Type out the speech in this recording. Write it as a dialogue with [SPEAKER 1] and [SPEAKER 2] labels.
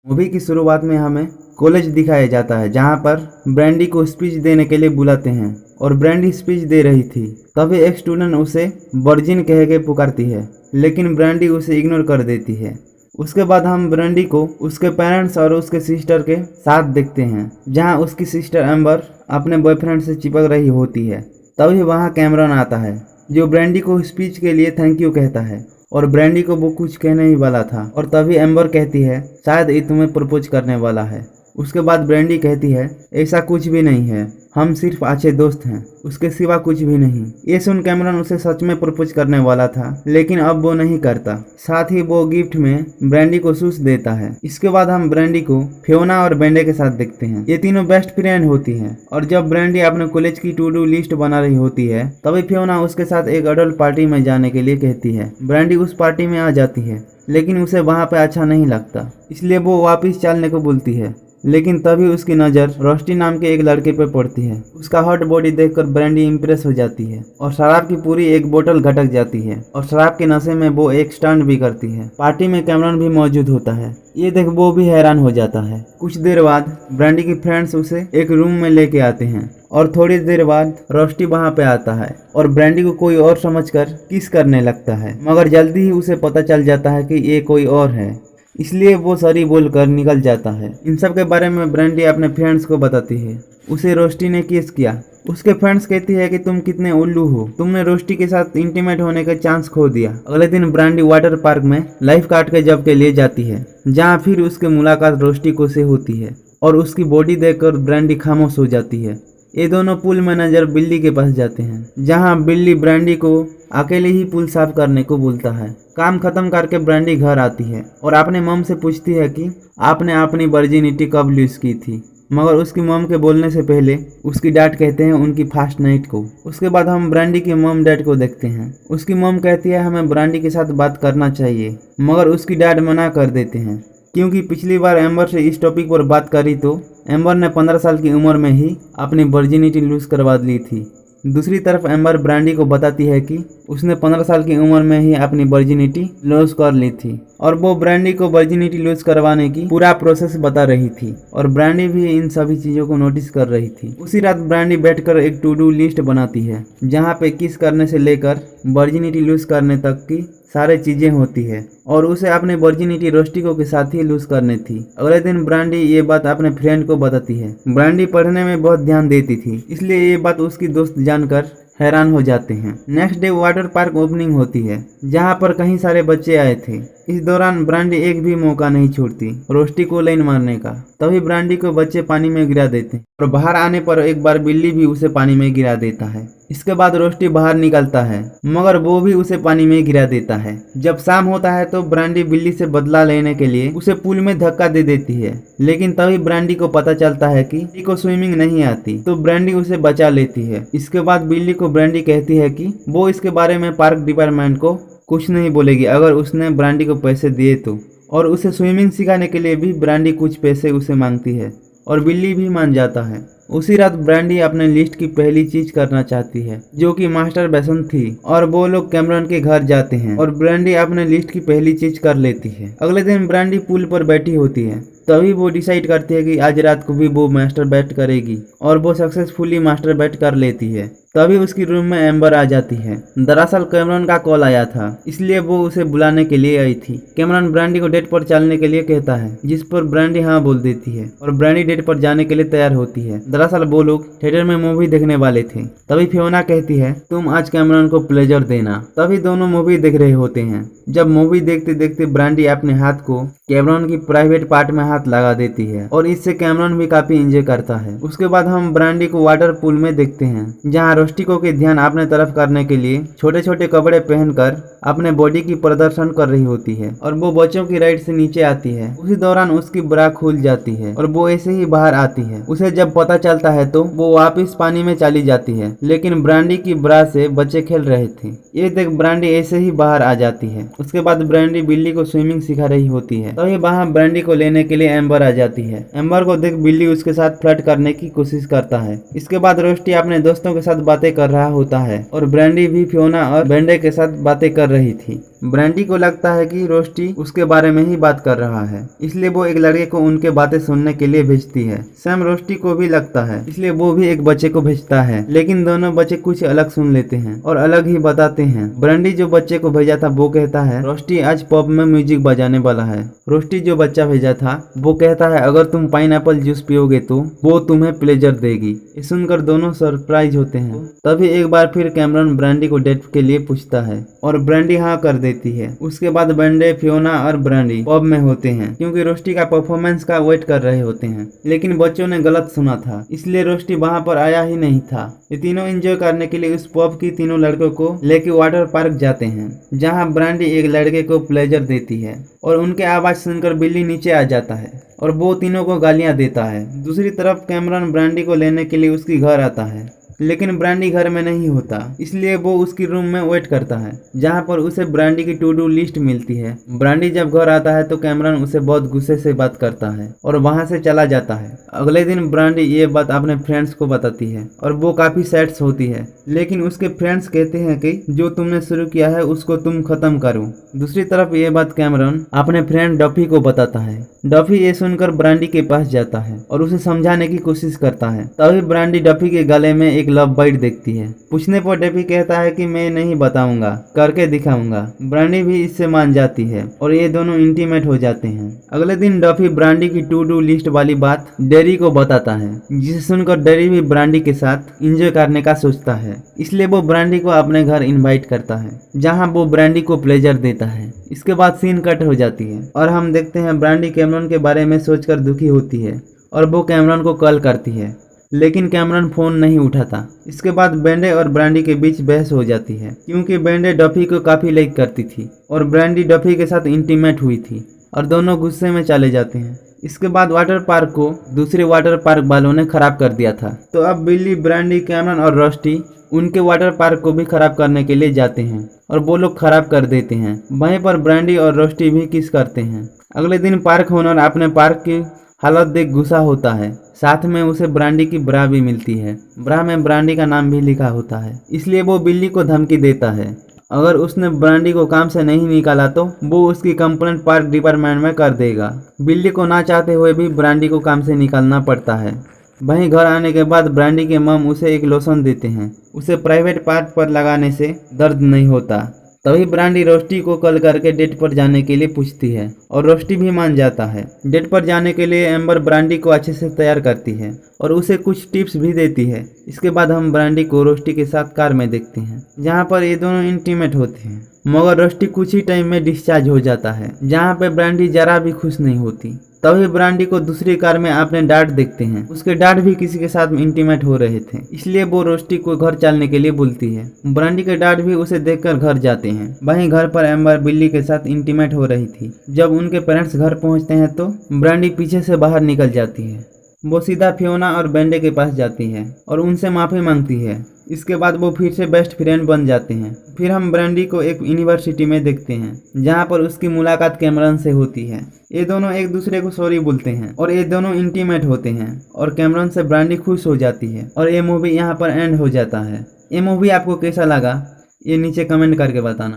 [SPEAKER 1] Movie की शुरुआत में हमें कॉलेज दिखाया जाता है जहां पर ब्रैंडी को स्पीच देने के लिए बुलाते हैं और ब्रैंडी स्पीच दे रही थी। तभी एक स्टूडेंट उसे वर्जिन कह के पुकारती है, लेकिन ब्रैंडी उसे इग्नोर कर देती है। उसके बाद हम ब्रैंडी को उसके पेरेंट्स और उसके सिस्टर के साथ देखते हैं, जहां उसकी सिस्टर एम्बर अपने बॉयफ्रेंड से चिपक रही होती है। तभी वहां कैमरन आता है जो ब्रैंडी को स्पीच के लिए थैंक यू कहता है और ब्रैंडी को वो कुछ कहने ही वाला था और तभी एम्बर कहती है शायद ये तुम्हें प्रपोज करने वाला है। उसके बाद ब्रैंडी कहती है ऐसा कुछ भी नहीं है, हम सिर्फ अच्छे दोस्त हैं, उसके सिवा कुछ भी नहीं। ये सुन कैमरन उसे सच में प्रपोज करने वाला था, लेकिन अब वो नहीं करता। साथ ही वो गिफ्ट में ब्रैंडी को शूज देता है। इसके बाद हम ब्रैंडी को फियोना और बेंडे के साथ देखते हैं। ये तीनों बेस्ट फ्रेंड होती हैं और जब ब्रैंडी अपने कॉलेज की टू डू लिस्ट बना रही होती है तभी फियोना उसके साथ एक अडल्ट पार्टी में जाने के लिए कहती है। ब्रैंडी उस पार्टी में आ जाती है, लेकिन उसे वहां पे अच्छा नहीं लगता, इसलिए वो वापिस चलने को बोलती है। लेकिन तभी उसकी नज़र रोस्टी नाम के एक लड़के पे पड़ती है। उसका हॉट बॉडी देखकर ब्रैंडी इम्प्रेस हो जाती है और शराब की पूरी एक बोतल घटक जाती है और शराब के नशे में वो एक स्टंट भी करती है। पार्टी में कैमरन भी मौजूद होता है। ये देख वो भी हैरान हो जाता है। कुछ देर बाद ब्रैंडी की फ्रेंड्स उसे एक रूम में लेके आते हैं और थोड़ी देर बाद रोस्टी वहां पे आता है और ब्रैंडी को कोई और समझकर किस करने लगता है, मगर जल्दी ही उसे पता चल जाता है कि ये कोई और है, इसलिए वो सॉरी बोलकर निकल जाता है। इन सब के बारे में ब्रैंडी अपने फ्रेंड्स को बताती है। उसे रोस्टी ने किस किया। उसके फ्रेंड्स कहती है कि तुम कितने उल्लू हो, तुमने रोस्टी के साथ इंटीमेट होने का चांस खो दिया। अगले दिन ब्रैंडी वाटर पार्क में लाइफ गार्ड के जॉब के लिए जाती है, जहाँ फिर उसकी मुलाकात रोस्टी को से होती है और उसकी बॉडी देखकर ब्रैंडी खामोश हो जाती है। ये दोनों पूल मैनेजर बिल्ली के पास जाते हैं, जहां बिल्ली ब्रैंडी को अकेले ही पूल साफ करने को बोलता है। काम खत्म करके ब्रैंडी घर आती है और अपने मम से पूछती है कि आपने अपनी वर्जिनिटी कब लूज की थी, मगर उसकी मम के बोलने से पहले उसकी डैड कहते हैं उनकी फर्स्ट नाइट को। उसके बाद हम ब्रैंडी की मम डैड को देखते हैं। उसकी मम कहती है हमें ब्रैंडी के साथ बात करना चाहिए, मगर उसकी डैड मना कर देते हैं, क्योंकि पिछली बार एम्बर से इस टॉपिक पर बात करी तो एम्बर ने 15 साल की उम्र में ही अपनी वर्जिनिटी लूज करवा ली थी। दूसरी तरफ एम्बर ब्रैंडी को बताती है कि उसने 15 साल की उम्र में ही अपनी वर्जिनिटी लूज कर ली थी और वो ब्रैंडी को वर्जिनिटी लूज करवाने की पूरा प्रोसेस बता रही थी और ब्रैंडी भी इन सभी चीज़ों को नोटिस कर रही थी। उसी रात ब्रैंडी बैठकर एक टू डू लिस्ट बनाती है, जहाँ पे किस करने से लेकर वर्जिनिटी लूज करने तक की सारी चीजें होती है और उसे अपनी वर्जिनिटी रोस्टिको के साथ ही लूज करनी थी। अगले दिन ब्रैंडी ये बात अपने फ्रेंड को बताती है। ब्रैंडी पढ़ने में बहुत ध्यान देती थी, इसलिए ये बात उसकी दोस्त जानकर हैरान हो जाते हैं। Next day water park opening होती है, जहाँ पर कई सारे बच्चे आए थे। इस दौरान ब्रैंडी एक भी मौका नहीं छोड़ती रोस्टी को लाइन मारने का। तभी ब्रैंडी को बच्चे पानी में गिरा देते हैं और बाहर आने पर एक बार बिल्ली भी उसे पानी में गिरा देता है। इसके बाद रोस्टी बाहर निकलता है, मगर वो भी उसे पानी में गिरा देता है। जब शाम होता है तो ब्रैंडी बिल्ली से बदला लेने के लिए उसे पूल में धक्का दे देती है, लेकिन तभी ब्रैंडी को पता चलता है कि बिल्ली को स्विमिंग नहीं आती, तो ब्रैंडी उसे बचा लेती है। इसके बाद बिल्ली को ब्रैंडी कहती है कि वो इसके बारे में पार्क डिपार्टमेंट को कुछ नहीं बोलेगी अगर उसने ब्रैंडी को पैसे दिए तो, और उसे स्विमिंग सिखाने के लिए भी ब्रैंडी कुछ पैसे उसे मांगती है और बिल्ली भी मान जाता है। उसी रात ब्रैंडी अपने लिस्ट की पहली चीज करना चाहती है, जो कि मास्टर बेसन थी, और वो लोग कैमरन के घर जाते हैं और ब्रैंडी अपने लिस्ट की पहली चीज कर लेती है। अगले दिन ब्रैंडी पूल पर बैठी होती है, तभी वो डिसाइड करती है कि आज रात को भी वो मास्टर बैट करेगी और वो सक्सेसफुली मास्टर बैट कर लेती है। तभी उसकी रूम में एम्बर आ जाती है। दरअसल कैमरन का कॉल आया था, इसलिए वो उसे बुलाने के लिए आई थी। कैमरन ब्रैंडी को डेट पर चलने के लिए कहता है, जिस पर ब्रैंडी हाँ बोल देती है और ब्रैंडी डेट पर जाने के लिए तैयार होती है। दरअसल वो लोग थिएटर में मूवी देखने वाले थे। तभी फियोना कहती है तुम आज कैमरन को प्लेजर देना। तभी दोनों मूवी देख रहे होते हैं। जब मूवी देखते देखते ब्रैंडी अपने हाथ को कैमरन की प्राइवेट पार्ट में हाथ लगा देती है और इससे कैमरन भी काफी एंजॉय करता है। उसके बाद हम ब्रैंडी को वाटर पूल में देखते हैं, जहाँ रोस्टिको के ध्यान अपने तरफ करने के लिए छोटे छोटे कपड़े पहनकर अपने बॉडी की प्रदर्शन कर रही होती है और वो बच्चों की राइड से नीचे आती है। उसी दौरान उसकी ब्रा खुल जाती है और वो ऐसे ही बाहर आती है। उसे जब पता चलता है तो वो वापस पानी में चली जाती है, लेकिन ब्रैंडी की ब्रा से बच्चे खेल रहे थे। ये देख ब्रैंडी ऐसे ही बाहर आ जाती है। उसके बाद ब्रैंडी बिल्ली को स्विमिंग सिखा रही होती है। तभी वहाँ ब्रैंडी को लेने के लिए एम्बर आ जाती है। एम्बर को देख बिल्ली उसके साथ फ्लर्ट करने की कोशिश करता है। इसके बाद रोस्टी अपने दोस्तों के साथ बातें कर रहा होता है और ब्रैंडी भी फियोना और बेंडे के साथ बातें कर रही थी। ब्रैंडी को लगता है कि रोस्टी उसके बारे में ही बात कर रहा है, इसलिए वो एक लड़के को उनके बातें सुनने के लिए भेजती है। सैम रोस्टी को भी लगता है, इसलिए वो भी एक बच्चे को भेजता है, लेकिन दोनों बच्चे कुछ अलग सुन लेते हैं और अलग ही बताते हैं। ब्रैंडी जो बच्चे को भेजा था वो कहता है रोस्टी आज पब में म्यूजिक बजाने वाला है। रोस्टी जो बच्चा भेजा था वो कहता है अगर तुम पाइनएप्पल जूस पियोगे तो वो तुम्हें प्लेजर देगी। ये सुनकर दोनों सरप्राइज होते हैं। तभी एक बार फिर कैमरन ब्रैंडी को डेट के लिए पूछता है और ब्रैंडी हाँ कर देती है। उसके बाद बेंडे, फियोना और ब्रैंडी पब में होते हैं क्योंकि रोस्टी का परफॉर्मेंस का वेट कर रहे होते हैं, लेकिन बच्चों ने गलत सुना था, इसलिए रोस्टी वहां पर आया ही नहीं था। ये तीनों एंजॉय करने के लिए उस पब की तीनों लड़कों को लेके वाटर पार्क जाते हैं, जहां ब्रैंडी एक लड़के को प्लेजर देती है और उनके आवाज सुनकर बिल्ली नीचे आ जाता है और वो तीनों को गालियां देता है। दूसरी तरफ कैमरन ब्रैंडी को लेने के लिए उसकी घर आता है, लेकिन ब्रैंडी घर में नहीं होता, इसलिए वो उसकी रूम में वेट करता है, जहां पर उसे ब्रैंडी की टू डू लिस्ट मिलती है। ब्रैंडी जब घर आता है तो कैमरन उसे बहुत गुस्से से बात करता है और वहां से चला जाता है। अगले दिन ब्रैंडी ये बात अपने फ्रेंड्स को बताती है और वो काफी सैड होती है, लेकिन उसके फ्रेंड्स कहते हैं कि जो तुमने शुरू किया है उसको तुम खत्म करो। दूसरी तरफ ये बात कैमरन अपने फ्रेंड डफी को बताता है। डफी ये सुनकर ब्रैंडी के पास जाता है और उसे समझाने की कोशिश करता है। तभी ब्रैंडी डफी के गले में एक लव बाइट देखती है। पूछने पर डफी कहता है कि मैं नहीं बताऊंगा, करके दिखाऊंगा। ब्रैंडी भी इससे मान जाती है और ये दोनों इंटीमेट हो जाते हैं। अगले दिन डफी ब्रैंडी की टू डू लिस्ट वाली बात डेरी को बताता है, जिसे सुनकर डेरी भी ब्रैंडी के साथ एंजॉय करने का सोचता है, इसलिए वो ब्रैंडी को अपने घर इनवाइट करता है, जहां वो ब्रैंडी को प्लेजर देता है। इसके बाद सीन कट हो जाती है और हम देखते हैं ब्रैंडी कैमरन के बारे में सोचकर दुखी होती है और वो कैमरन को कॉल करती है, लेकिन कैमरन फोन नहीं उठाता। इसके बाद बेंडे और ब्रैंडी के बीच बहस हो जाती है, क्योंकि बेंडे डफी को काफी लाइक करती थी और ब्रैंडी डफी के साथ इंटीमेट हुई थी और दोनों गुस्से में चले जाते हैं। इसके बाद वाटर पार्क को दूसरे वाटर पार्क वालों ने खराब कर दिया था, तो अब बिल्ली, ब्रैंडी, कैमरन और रोस्टी उनके वाटर पार्क को भी खराब करने के लिए जाते हैं और वो लोग खराब कर देते हैं। वहीं पर ब्रैंडी और रोस्टी भी किस करते हैं। अगले दिन पार्क ओनर अपने पार्क की हालत देख गुस्सा होता है, साथ में उसे ब्रैंडी की ब्रा भी मिलती है। ब्रा में ब्रैंडी का नाम भी लिखा होता है, इसलिए वो बिल्ली को धमकी देता है अगर उसने ब्रैंडी को काम से नहीं निकाला तो वो उसकी कंप्लेंट पार्क डिपार्टमेंट में कर देगा। बिल्ली को ना चाहते हुए भी ब्रैंडी को काम से निकालना पड़ता है। वहीं घर आने के बाद ब्रैंडी के मम उसे एक लोशन देते हैं, उसे प्राइवेट पार्ट पर लगाने से दर्द नहीं होता। तभी ब्रैंडी रोस्टी को कॉल करके डेट पर जाने के लिए पूछती है और रोस्टी भी मान जाता है। डेट पर जाने के लिए एम्बर ब्रैंडी को अच्छे से तैयार करती है और उसे कुछ टिप्स भी देती है। इसके बाद हम ब्रैंडी को रोस्टी के साथ कार में देखते हैं, जहां पर ये दोनों इंटीमेट होते हैं, मगर रोस्टी कुछ ही टाइम में डिस्चार्ज हो जाता है, जहां पे ब्रैंडी जरा भी खुश नहीं होती। तभी ब्रैंडी को दूसरी कार में अपने डैड देखते हैं, उसके डैड भी किसी के साथ इंटीमेट हो रहे थे, इसलिए वो रोस्टी को घर चलने के लिए बोलती है। ब्रैंडी के डैड भी उसे देखकर घर जाते हैं। वहीं घर पर एम्बर बिल्ली के साथ इंटीमेट हो रही थी। जब उनके पेरेंट्स घर पहुंचते हैं तो ब्रैंडी पीछे से बाहर निकल जाती है। वो सीधा फियोना और बेंडे के पास जाती है और उनसे माफी मांगती है। इसके बाद वो फिर से बेस्ट फ्रेंड बन जाते हैं। फिर हम ब्रैंडी को एक यूनिवर्सिटी में देखते हैं, जहां पर उसकी मुलाकात कैमरन से होती है। ये दोनों एक दूसरे को सॉरी बोलते हैं और ये दोनों इंटीमेट होते हैं और कैमरन से ब्रैंडी खुश हो जाती है और ये मूवी यहाँ पर एंड हो जाता है। ये मूवी आपको कैसा लगा ये नीचे कमेंट करके बताना।